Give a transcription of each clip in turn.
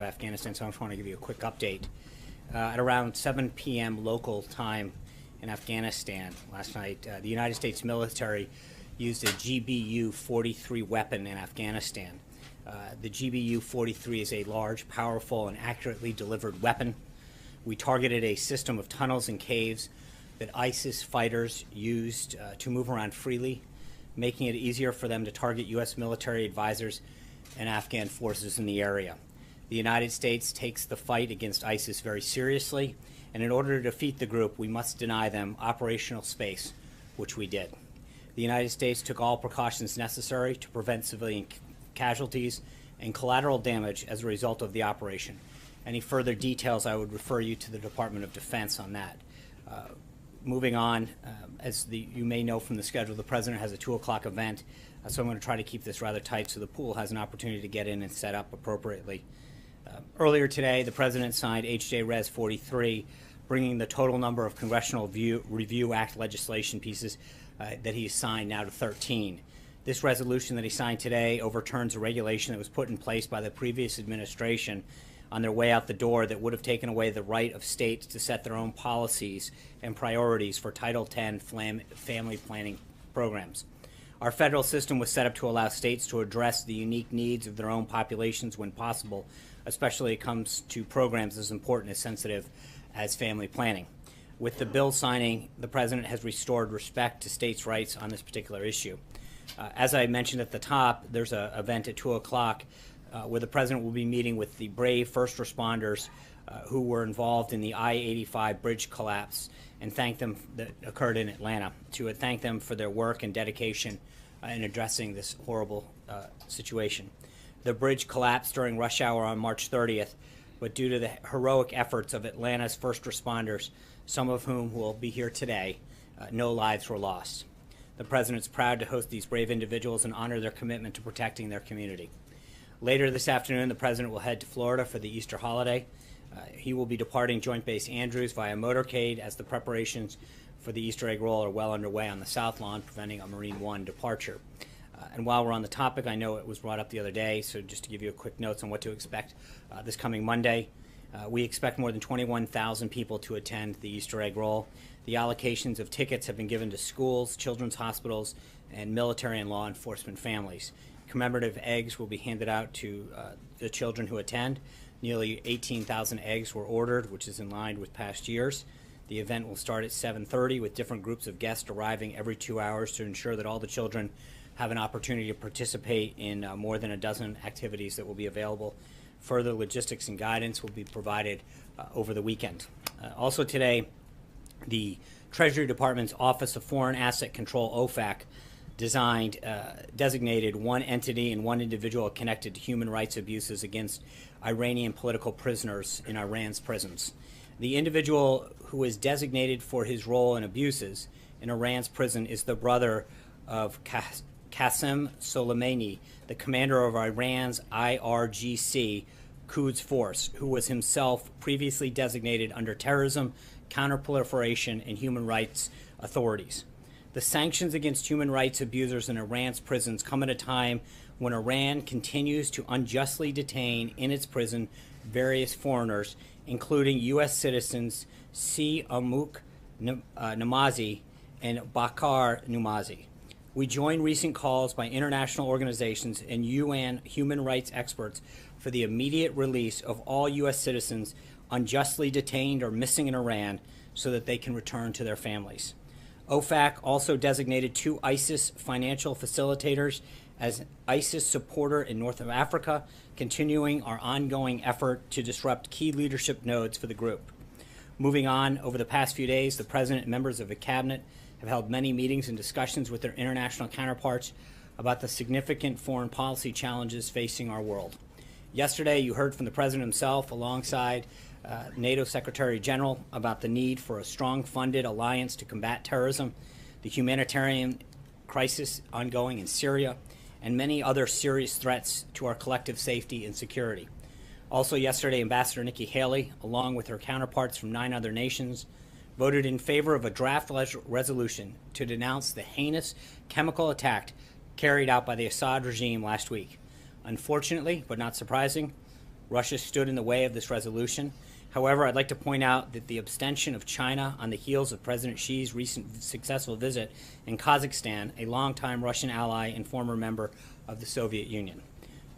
Afghanistan, so I just want to give you a quick update. At around 7 p.m. local time in Afghanistan last night, the United States military used a GBU-43 weapon in Afghanistan. The GBU-43 is a large, powerful, and accurately delivered weapon. We targeted a system of tunnels and caves that ISIS fighters used to move around freely, making it easier for them to target U.S. military advisors and Afghan forces in the area. The United States takes the fight against ISIS very seriously, and in order to defeat the group, we must deny them operational space, which we did. The United States took all precautions necessary to prevent civilian casualties and collateral damage as a result of the operation. Any further details, I would refer you to the Department of Defense on that. Moving on, as you may know from the schedule, the President has a 2 o'clock event, so I'm going to try to keep this rather tight so the pool has an opportunity to get in and set up appropriately. Earlier today, the President signed H.J. Res. 43, bringing the total number of Congressional Review Act legislation pieces that he signed now to 13. This resolution that he signed today overturns a regulation that was put in place by the previous administration on their way out the door that would have taken away the right of states to set their own policies and priorities for Title X family planning programs. Our federal system was set up to allow states to address the unique needs of their own populations when possible, especially when it comes to programs as important and sensitive as family planning. With the bill signing, the President has restored respect to states' rights on this particular issue. As I mentioned at the top, there's an event at 2 o'clock where the President will be meeting with the brave first responders who were involved in the I-85 bridge collapse and thank them that occurred in Atlanta, to thank them for their work and dedication in addressing this horrible situation. The bridge collapsed during rush hour on March 30th, but due to the heroic efforts of Atlanta's first responders, some of whom will be here today, no lives were lost. The President's proud to host these brave individuals and honor their commitment to protecting their community. Later this afternoon, the President will head to Florida for the Easter holiday. He will be departing Joint Base Andrews via motorcade as the preparations for the Easter egg roll are well underway on the South Lawn, preventing a Marine One departure. And while we're on the topic, I know it was brought up the other day, so just to give you a quick note on what to expect this coming Monday, we expect more than 21,000 people to attend the Easter egg roll. The allocations of tickets have been given to schools, children's hospitals, and military and law enforcement families. Commemorative eggs will be handed out to the children who attend. Nearly 18,000 eggs were ordered, which is in line with past years. The event will start at 7:30 with different groups of guests arriving every 2 hours to ensure that all the children have an opportunity to participate in more than a dozen activities that will be available. Further logistics and guidance will be provided over the weekend. Also today, the Treasury Department's Office of Foreign Asset Control, OFAC, designated one entity and one individual connected to human rights abuses against Iranian political prisoners in Iran's prisons. The individual who is designated for his role in abuses in Iran's prison is the brother of Qasem Soleimani, the commander of Iran's IRGC Quds Force, who was himself previously designated under terrorism, counterproliferation, and human rights authorities. The sanctions against human rights abusers in Iran's prisons come at a time when Iran continues to unjustly detain in its prison various foreigners, including U.S. citizens Si Amuk Namazi and Bakar Numazi. We join recent calls by international organizations and UN human rights experts for the immediate release of all U.S. citizens unjustly detained or missing in Iran so that they can return to their families. OFAC also designated 2 ISIS financial facilitators as an ISIS supporter in North Africa, continuing our ongoing effort to disrupt key leadership nodes for the group. Moving on, over the past few days, the President and members of the Cabinet have held many meetings and discussions with their international counterparts about the significant foreign policy challenges facing our world. Yesterday, you heard from the President himself alongside NATO Secretary General about the need for a strong funded alliance to combat terrorism, the humanitarian crisis ongoing in Syria, and many other serious threats to our collective safety and security. Also yesterday, Ambassador Nikki Haley, along with her counterparts from 9 other nations, voted in favor of a draft resolution to denounce the heinous chemical attack carried out by the Assad regime last week. Unfortunately, but not surprising, Russia stood in the way of this resolution. However, I'd like to point out that the abstention of China on the heels of President Xi's recent successful visit in Kazakhstan, a longtime Russian ally and former member of the Soviet Union.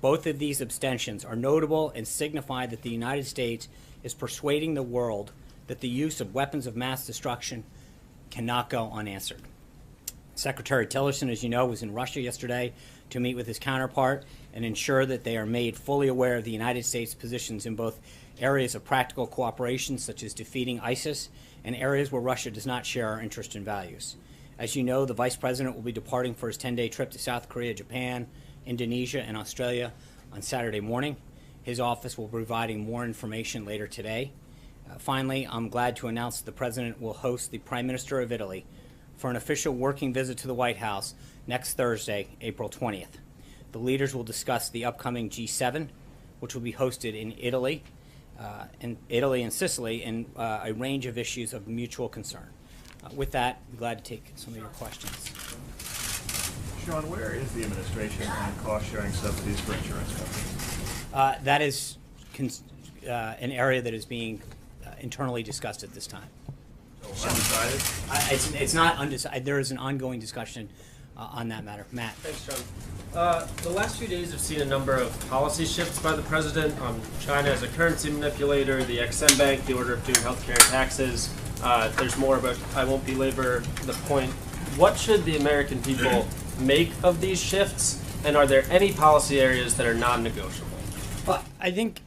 Both of these abstentions are notable and signify that the United States is persuading the world that the use of weapons of mass destruction cannot go unanswered. Secretary Tillerson, as you know, was in Russia yesterday to meet with his counterpart and ensure that they are made fully aware of the United States' positions in both areas of practical cooperation, such as defeating ISIS, and areas where Russia does not share our interests and values. As you know, the Vice President will be departing for his 10-day trip to South Korea, Japan, Indonesia, and Australia on Saturday morning. His office will be providing more information later today. Finally, I'm glad to announce that the President will host the Prime Minister of Italy for an official working visit to the White House next Thursday, April 20th. The leaders will discuss the upcoming G7, which will be hosted in Italy and Sicily, and a range of issues of mutual concern. With that, I'm glad to take some of your questions. Sean, where is the administration on cost-sharing subsidies for insurance companies? That is an area that is being internally discussed at this time. So undecided? It's not undecided. There is an ongoing discussion on that matter. Matt. Thanks, John. The last few days have seen a number of policy shifts by the president on China as a currency manipulator, the XM Bank, the order of doing healthcare and taxes. There's more, but I won't belabor the point. What should the American people make of these shifts, and are there any policy areas that are non-negotiable? Well, I think,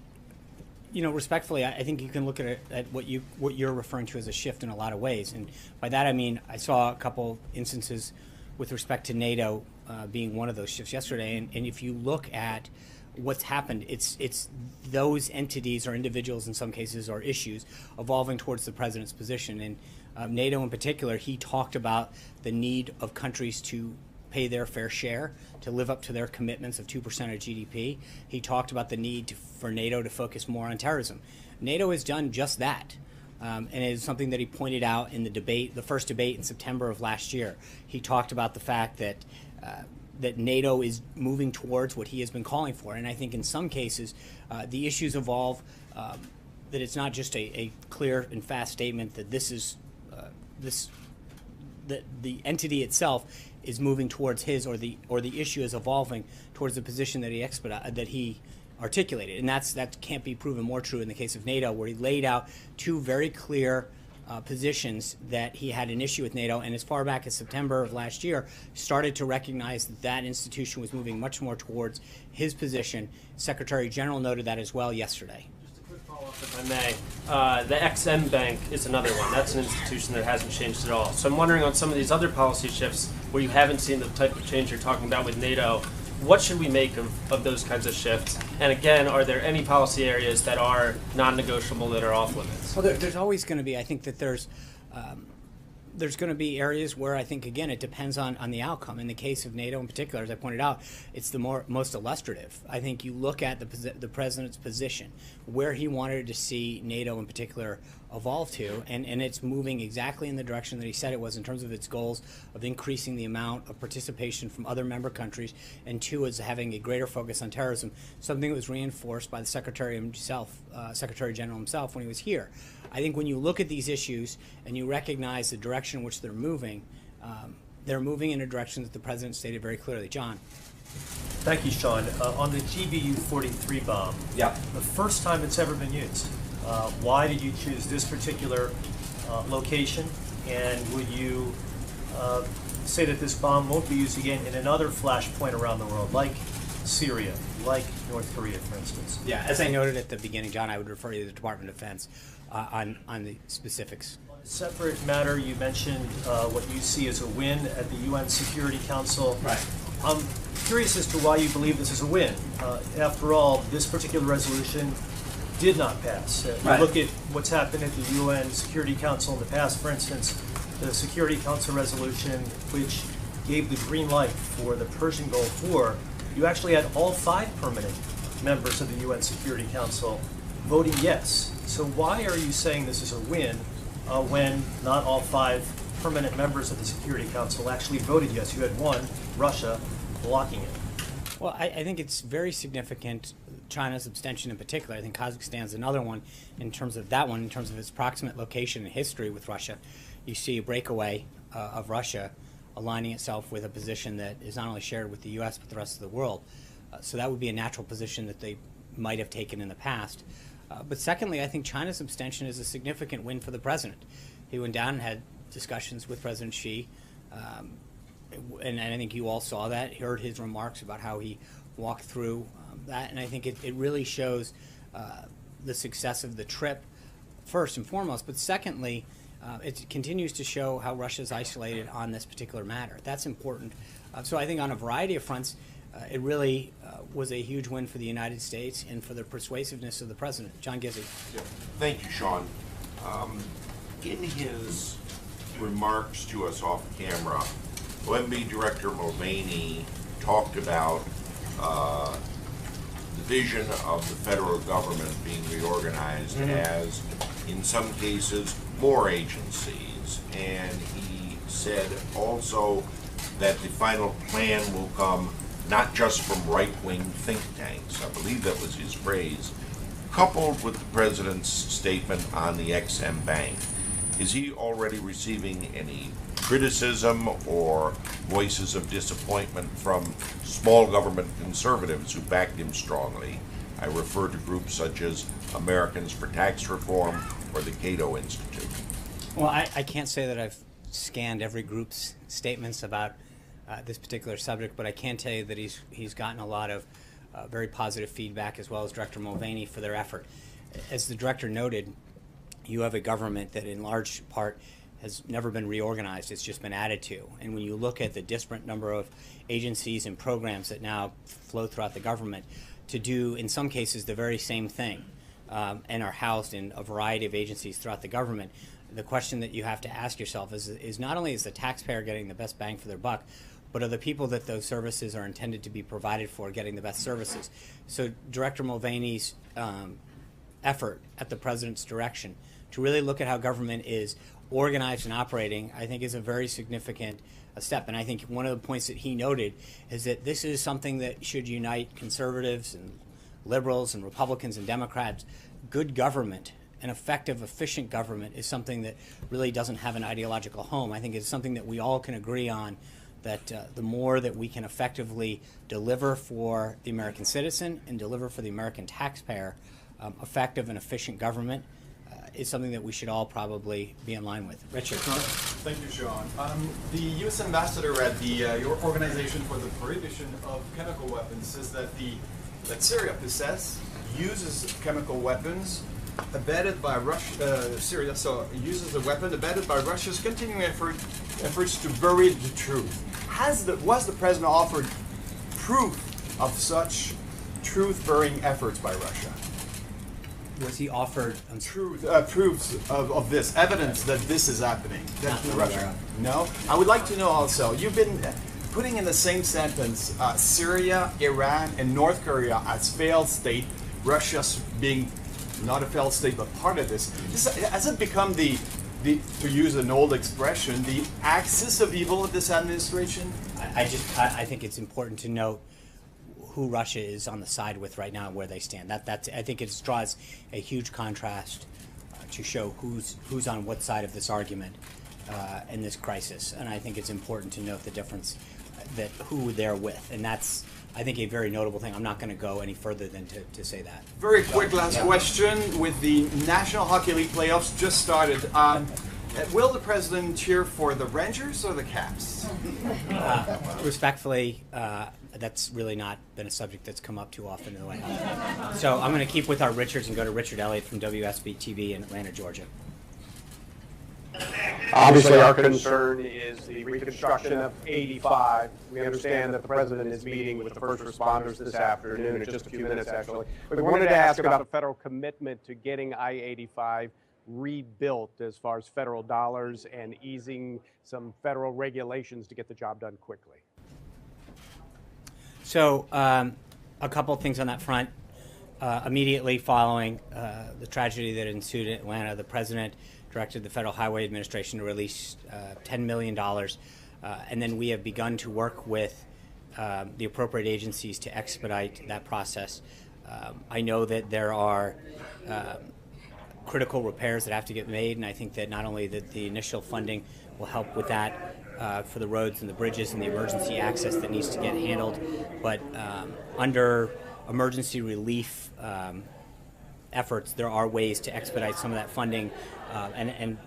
respectfully, I think you can look at what you're referring to as a shift in a lot of ways, and by that I mean I saw a couple instances with respect to NATO being one of those shifts yesterday, and if you look at what's happened, it's those entities or individuals in some cases or issues evolving towards the president's position. And NATO in particular, he talked about the need of countries to pay their fair share, to live up to their commitments of 2% of GDP. He talked about the need for NATO to focus more on terrorism. NATO has done just that. And it is something that he pointed out in the debate, the first debate in September of last year. He talked about the fact that that NATO is moving towards what he has been calling for. And I think in some cases, the issues evolve, that it's not just a clear and fast statement that this is that the entity itself is moving towards his, or the issue is evolving towards the position that he articulated, and that can't be proven more true in the case of NATO, where he laid out two very clear positions that he had an issue with NATO, and as far back as September of last year, started to recognize that that institution was moving much more towards his position. Secretary General noted that as well yesterday. Just a quick follow-up, if I may. The XM Bank is another one. That's an institution that hasn't changed at all. So I'm wondering, on some of these other policy shifts where you haven't seen the type of change you're talking about with NATO, what should we make of those kinds of shifts? And again, are there any policy areas that are non-negotiable, that are off limits? Well, there's always going to be. I think that there's going to be areas where I think, again, it depends on the outcome. In the case of NATO in particular, as I pointed out, it's the most illustrative. I think you look at the president's position, where he wanted to see NATO in particular evolve to, and it's moving exactly in the direction that he said it was in terms of its goals of increasing the amount of participation from other member countries, and two, is having a greater focus on terrorism, something that was reinforced by the Secretary General himself when he was here. I think when you look at these issues and you recognize the direction in which they're moving in a direction that the president stated very clearly. John. Thank you, Sean. On the GBU-43 bomb, Yeah. the first time it's ever been used, why did you choose this particular location? And would you say that this bomb won't be used again in another flashpoint around the world, like Syria, like North Korea, for instance? Yeah, as I noted at the beginning, John, I would refer you to the Department of Defense on the specifics. On a separate matter, you mentioned what you see as a win at the UN Security Council. Right. I'm curious as to why you believe this is a win. After all, this particular resolution did not pass. Right. You look at what's happened at the UN Security Council in the past, for instance, the Security Council resolution, which gave the green light for the Persian Gulf War, you actually had all 5 permanent members of the UN Security Council voting yes. So why are you saying this is a win when not all 5 permanent members of the Security Council actually voted yes? You had one, Russia, blocking it. Well, I think it's very significant China's abstention in particular. I think Kazakhstan's another one in terms of that one, in terms of its proximate location and history with Russia. You see a breakaway of Russia aligning itself with a position that is not only shared with the U.S. but the rest of the world. So that would be a natural position that they might have taken in the past. But secondly, I think China's abstention is a significant win for the president. He went down and had discussions with President Xi, and I think you all saw that, heard his remarks about how he walked through that, and I think it really shows the success of the trip, first and foremost, but secondly, it continues to show how Russia's isolated on this particular matter. That's important. So I think on a variety of fronts, it really was a huge win for the United States and for the persuasiveness of the president. John Gizzi. Yeah. Thank you, Sean. In his remarks to us off camera, OMB Director Mulvaney talked about the vision of the federal government being reorganized as, in some cases, more agencies. And he said also that the final plan will come not just from right-wing think tanks. I believe that was his phrase. Coupled with the president's statement on the XM Bank, is he already receiving any criticism or voices of disappointment from small government conservatives who backed him strongly? I refer to groups such as Americans for Tax Reform or the Cato Institute. Well, I can't say that I've scanned every group's statements about this particular subject, but I can tell you that he's gotten a lot of very positive feedback, as well as Director Mulvaney, for their effort. As the director noted, you have a government that in large part has never been reorganized. It's just been added to. And when you look at the disparate number of agencies and programs that now flow throughout the government to do, in some cases, the very same thing, and are housed in a variety of agencies throughout the government, the question that you have to ask yourself is not only is the taxpayer getting the best bang for their buck, but are the people that those services are intended to be provided for getting the best services? So Director Mulvaney's effort at the president's direction to really look at how government is organized and operating, I think, is a very significant step. And I think one of the points that he noted is that this is something that should unite conservatives and liberals and Republicans and Democrats. Good government, an effective, efficient government, is something that really doesn't have an ideological home. I think it's something that we all can agree on, that the more that we can effectively deliver for the American citizen and deliver for the American taxpayer, effective and efficient government is something that we should all probably be in line with. Richard. Thank you, Sean. The U.S. ambassador at your Organization for the Prohibition of Chemical Weapons says that Syria uses chemical weapons abetted by Russia. Syria uses a weapon abetted by Russia's continuing efforts to bury the truth. Was the president offered proof of such truth-burying efforts by Russia? Was he offered Proofs of this, evidence that this is happening? That Russia? No? I would like to know also, you've been putting in the same sentence Syria, Iran, and North Korea as failed state, Russia's being not a failed state but part of this. Has it become to use an old expression, the axis of evil of this administration? I think it's important to note who Russia is on the side with right now and where they stand. I think it draws a huge contrast to show who's on what side of this argument in this crisis. And I think it's important to note the difference that who they're with. And that's, I think, a very notable thing. I'm not going to go any further than to say that. Very quick last question. With the National Hockey League playoffs just started, will the president cheer for the Rangers or the Caps? Respectfully, that's really not been a subject that's come up too often in the White House. So I'm going to keep with our Richards and go to Richard Elliott from WSB-TV in Atlanta, Georgia. Obviously, our concern is the reconstruction of 85. We understand that the president is meeting with the first responders this afternoon in just a few minutes, actually. But we wanted to ask about the federal commitment to getting I-85 rebuilt as far as federal dollars and easing some federal regulations to get the job done quickly. So a couple of things on that front. Immediately following the tragedy that ensued in Atlanta, the president directed the Federal Highway Administration to release $10 million. And then we have begun to work with the appropriate agencies to expedite that process. I know that there are critical repairs that have to get made, and I think that not only that the initial funding will help with that for the roads and the bridges and the emergency access that needs to get handled, but under emergency relief efforts, there are ways to expedite some of that funding, and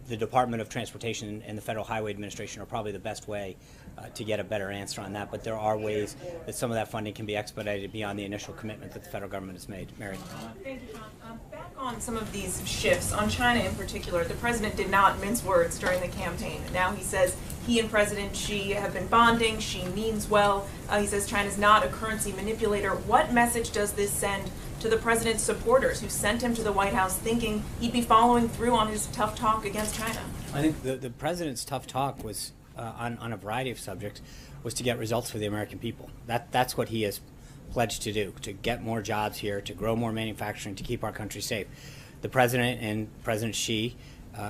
the Department of Transportation and the Federal Highway Administration are probably the best way to get a better answer on that. But there are ways that some of that funding can be expedited beyond the initial commitment that the federal government has made. Mary. Thank you, Sean. Back on some of these shifts, on China in particular, the president did not mince words during the campaign. Now he says he and President Xi have been bonding. Xi means well. He says China's not a currency manipulator. What message does this send to the president's supporters who sent him to the White House thinking he'd be following through on his tough talk against China? I think the president's tough talk was on a variety of subjects, was to get results for the American people. That's what he has pledged to do, to get more jobs here, to grow more manufacturing, to keep our country safe. The president and President Xi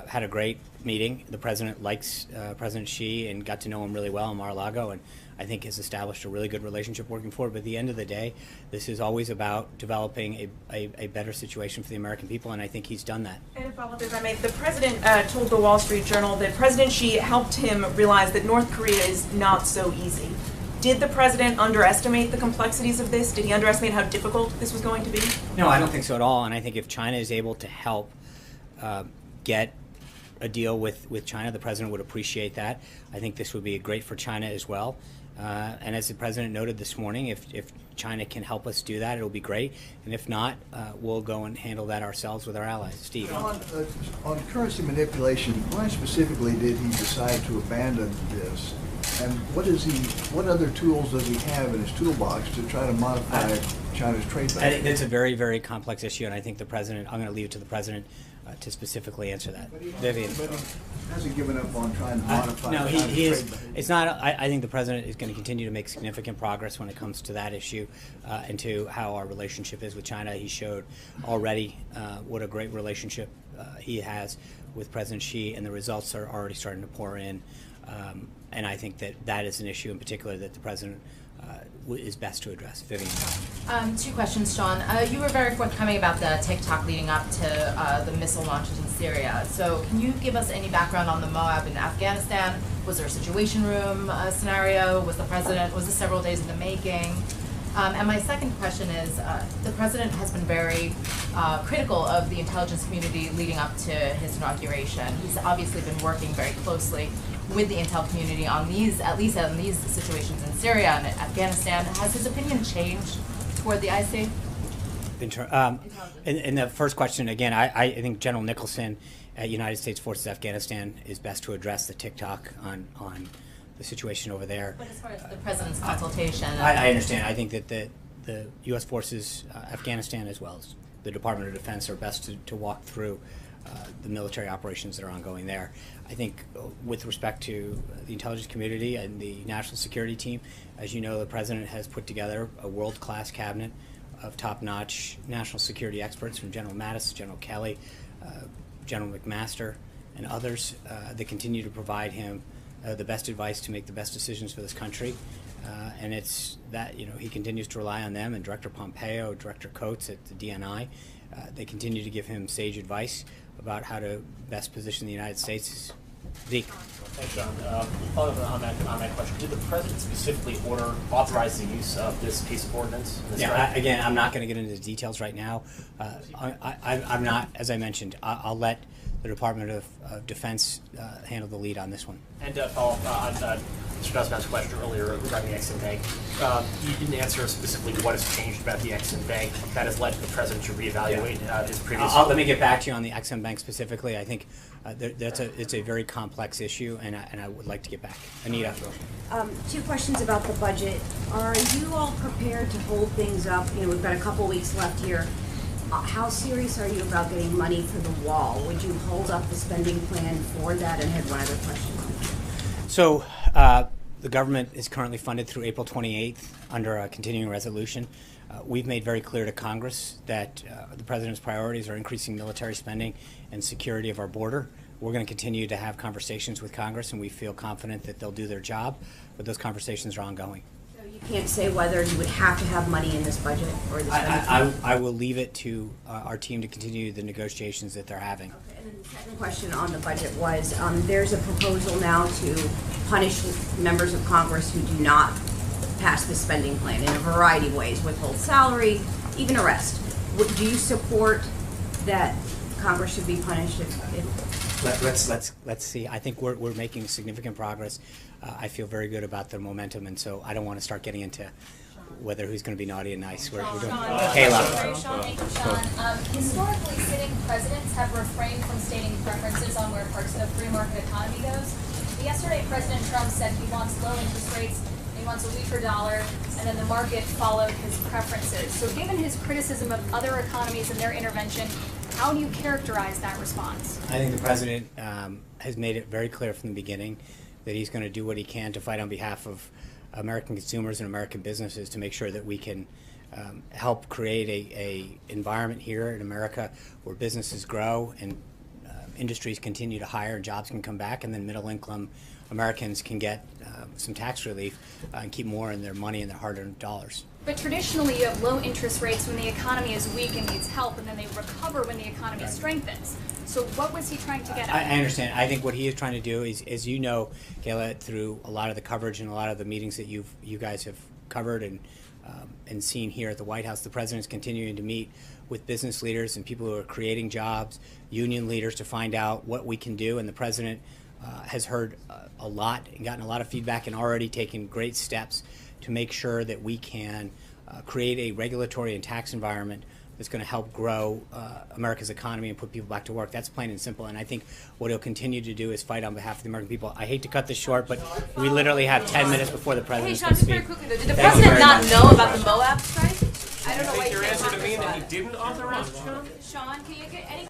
had a great meeting. The president likes President Xi and got to know him really well in Mar-a-Lago, and I think has established a really good relationship working forward. But at the end of the day, this is always about developing a better situation for the American people, and I think he's done that. And a follow-up, if I may, the president told the Wall Street Journal that President Xi helped him realize that North Korea is not so easy. Did the president underestimate the complexities of this? Did he underestimate how difficult this was going to be? No, I don't think so at all, and I think if China is able to help get a deal with China, the president would appreciate that. I think this would be great for China as well. And as the president noted this morning, if China can help us do that, it'll be great. And if not, we'll go and handle that ourselves with our allies. Steve. On currency manipulation, why specifically did he decide to abandon this? And what other tools does he have in his toolbox to try to modify China's trade balance? I think it's a very, very complex issue, and I think the president, I'm going to leave it to the president to specifically answer that. Vivian. But he hasn't given up on trying to modify no, China's he is. trade balance. It's not. I think the president is going to continue to make significant progress when it comes to that issue and to how our relationship is with China. He showed already what a great relationship he has with President Xi, and the results are already starting to pour in. And I think that is an issue in particular that the president is best to address. Vivian. 2 questions, Sean. You were very forthcoming about the TikTok leading up to the missile launches in Syria. So can you give us any background on the Moab in Afghanistan? Was there a situation room scenario? Was this several days in the making? And my second question is, the president has been very critical of the intelligence community leading up to his inauguration. He's obviously been working very closely with the intel community on at least on these situations in Syria and Afghanistan. Has his opinion changed toward the IC? In the first question, again, I think General Nicholson at United States Forces Afghanistan is best to address the TikTok on the situation over there. But as far as the president's consultation, I understand. I think that the U.S. Forces Afghanistan, as well as the Department of Defense, are best to walk through the military operations that are ongoing there. I think with respect to the intelligence community and the national security team, as you know, the president has put together a world-class cabinet of top-notch national security experts, from General Mattis, General Kelly, General McMaster, and others that continue to provide him the best advice to make the best decisions for this country. And it's that, he continues to rely on them, and Director Pompeo, Director Coates at the DNI, they continue to give him sage advice about how to best position the United States. Zeke. Thanks, John. Following up on that question, did the president specifically authorize the use of this piece of ordinance? Again, I'm not going to get into the details right now. I'm not, as I mentioned, I'll let the Department of Defense handle the lead on this one. And follow up on Mr. Dusman's question earlier regarding the Exim Bank. You didn't answer specifically what has changed about the Exim Bank that has led the president to reevaluate his previous. Let me get back to you on the Exim Bank specifically. I think it's a very complex issue, and I would like to get back. Anita. 2 questions about the budget. Are you all prepared to hold things up? We've got a couple weeks left here. How serious are you about getting money for the wall? Would you hold up the spending plan for that? And had one other question. So the government is currently funded through April 28th under a continuing resolution. We've made very clear to Congress that the president's priorities are increasing military spending and security of our border. We're going to continue to have conversations with Congress, and we feel confident that they'll do their job, but those conversations are ongoing. So you You can't say whether you would have to have money in this budget or this spending. I will leave it to our team to continue the negotiations that they're having. Okay, and then the second question on the budget was, there's a proposal now to punish members of Congress who do not pass the spending plan in a variety of ways, withhold salary, even arrest. Do you support that Congress should be punished if Let's see. I think we're making significant progress. I feel very good about the momentum, and so I don't want to start getting into whether who's going to be naughty and nice. We're doing Kayla. Sean, thank you, Sean. Historically, sitting presidents have refrained from stating preferences on where parts of the free market economy goes. But yesterday, President Trump said he wants low interest rates, he wants a weaker dollar, and then the market followed his preferences. So given his criticism of other economies and their intervention, how do you characterize that response? I think the president has made it very clear from the beginning that he's going to do what he can to fight on behalf of American consumers and American businesses to make sure that we can help create a environment here in America where businesses grow and industries continue to hire and jobs can come back, and then middle income Americans can get some tax relief and keep more in their money and their hard-earned dollars. But traditionally, you have low interest rates when the economy is weak and needs help, and then they recover when the economy strengthens. So what was he trying to get at? I understand. I think what he is trying to do is, as you know, Kayla, through a lot of the coverage and a lot of the meetings that you guys have covered and seen here at the White House, the president is continuing to meet with business leaders and people who are creating jobs, union leaders, to find out what we can do. And the president has heard a lot and gotten a lot of feedback and already taken great steps to make sure that we can create a regulatory and tax environment that's going to help grow America's economy and put people back to work. That's plain and simple. And I think what he'll continue to do is fight on behalf of the American people. I hate to cut this short, but we literally have 10 minutes before the president Hey, Sean, can just speak. very quickly though, did the president not know about the Moab strike? I don't know why Take you your can't answer talk to this mean that long. he didn't authorize it, Sean? Sean, can you get any